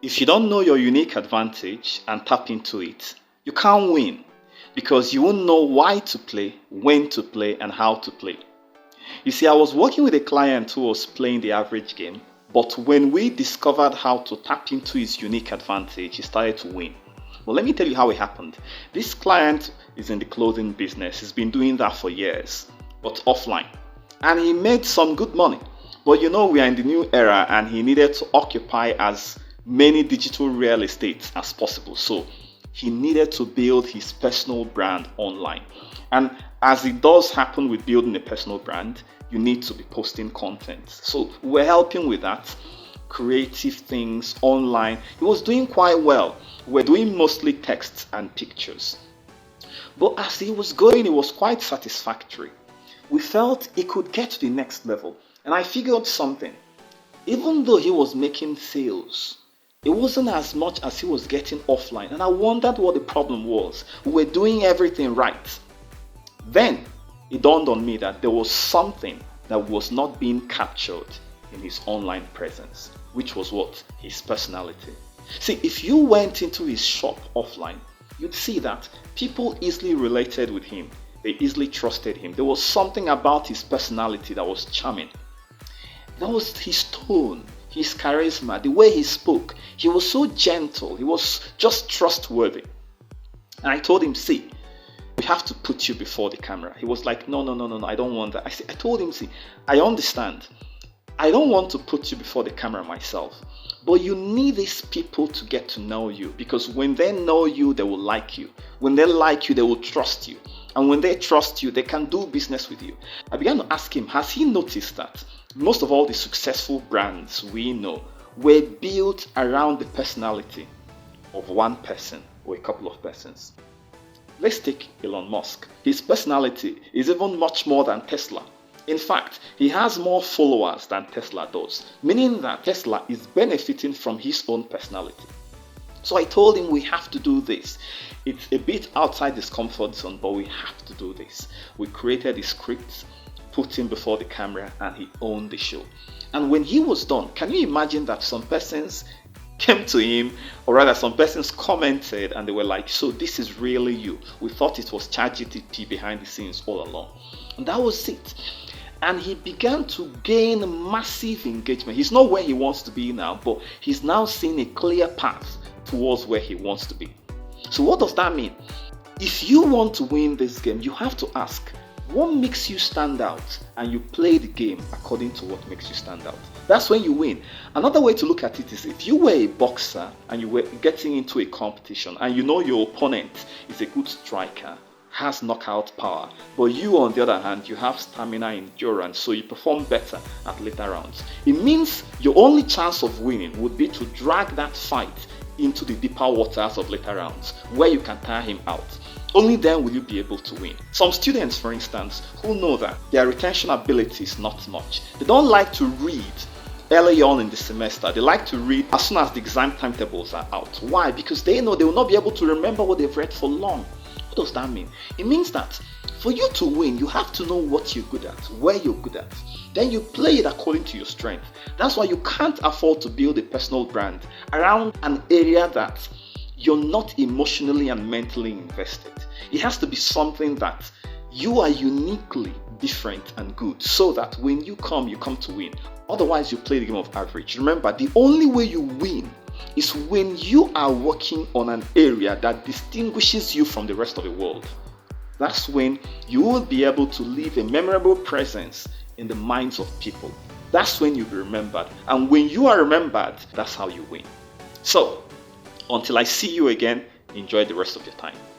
If you don't know your unique advantage and tap into it, you can't win because you won't know why to play, when to play, and how to play. You see, I was working with a client who was playing the average game, but when we discovered how to tap into his unique advantage, he started to win. Well, let me tell you how it happened. This client is in the clothing business. He's been doing that for years, but offline. And he made some good money. But you know, we are in the new era and he needed to occupy as many digital real estates as possible. So he needed to build his personal brand online. And as it does happen with building a personal brand, you need to be posting content. So we're helping with that. Creative things online. He was doing quite well. We're doing mostly texts and pictures. But as he was going, it was quite satisfactory. We felt he could get to the next level. And I figured something. Even though he was making sales, it wasn't as much as he was getting offline. And I wondered what the problem was. We were doing everything right. Then it dawned on me that there was something that was not being captured in his online presence, which was what? His personality. See, if you went into his shop offline, you'd see that people easily related with him. They easily trusted him. There was something about his personality that was charming. That was his tone, his charisma, the way he spoke. He was so gentle. He was just trustworthy. And I told him, see, we have to put you before the camera. He was like, no, I don't want that. I told him, see, I understand. I don't want to put you before the camera myself. But you need these people to get to know you, because when they know you, they will like you. When they like you, they will trust you. And when they trust you, they can do business with you. I began to ask him, has he noticed that most of all the successful brands we know were built around the personality of one person or a couple of persons? Let's take Elon Musk. His personality is even much more than Tesla. In fact, he has more followers than Tesla does, meaning that Tesla is benefiting from his own personality. So I told him we have to do this. It's a bit outside his comfort zone, but we have to do this. We created a script, put him before the camera, and he owned the show. And when he was done, can you imagine that some persons came to him, or rather some persons commented and they were like, so this is really you. We thought it was ChatGPT behind the scenes all along. And that was it. And he began to gain massive engagement. He's not where he wants to be now, but he's now seeing a clear path towards where he wants to be. So what does that mean? If you want to win this game, you have to ask, what makes you stand out? And you play the game according to what makes you stand out. That's when you win. Another way to look at it is, if you were a boxer and you were getting into a competition and you know your opponent is a good striker, has knockout power, but you on the other hand, you have stamina, endurance, so you perform better at later rounds. It means your only chance of winning would be to drag that fight into the deeper waters of later rounds, where you can tire him out. Only then will you be able to win. Some students, for instance, who know that their retention ability is not much, they don't like to read early on in the semester. They like to read as soon as the exam timetables are out. Why? Because they know they will not be able to remember what they've read for long. What does that mean? It means that for you to win, you have to know what you're good at, where you're good at. Then you play it according to your strength. That's why you can't afford to build a personal brand around an area that you're not emotionally and mentally invested. It has to be something that you are uniquely different and good, so that when you come to win. Otherwise, you play the game of average. Remember, the only way you win is when you are working on an area that distinguishes you from the rest of the world. That's when you will be able to leave a memorable presence in the minds of people. That's when you'll be remembered. And when you are remembered, that's how you win. So, until I see you again, enjoy the rest of your time.